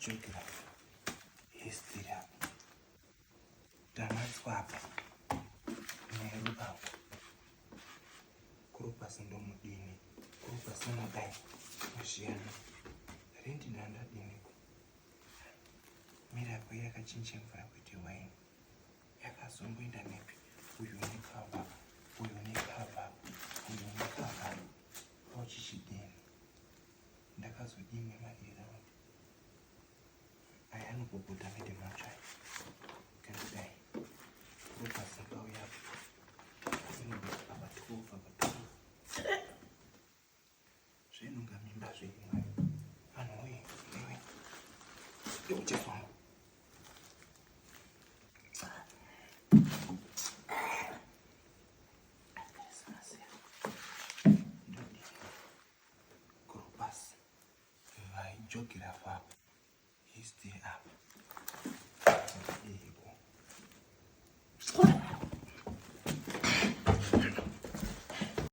geography, history apa, tamatswa apa nheru apa kuri pasendo mudini kuri pasina dai mushiyana rendi nandadini mirapo yakachinja mvura kuti waini yakazomboenda nepi uyu nekava uyu nekava uyu nekava pochichidini ndakazodini madiraundi aya anobobota medematsvai kandidai kupasaka uyapo aba 12 zvenonga mimba zveimwai vanhu uye iwe ndeuchezwangu geography apa, history apa,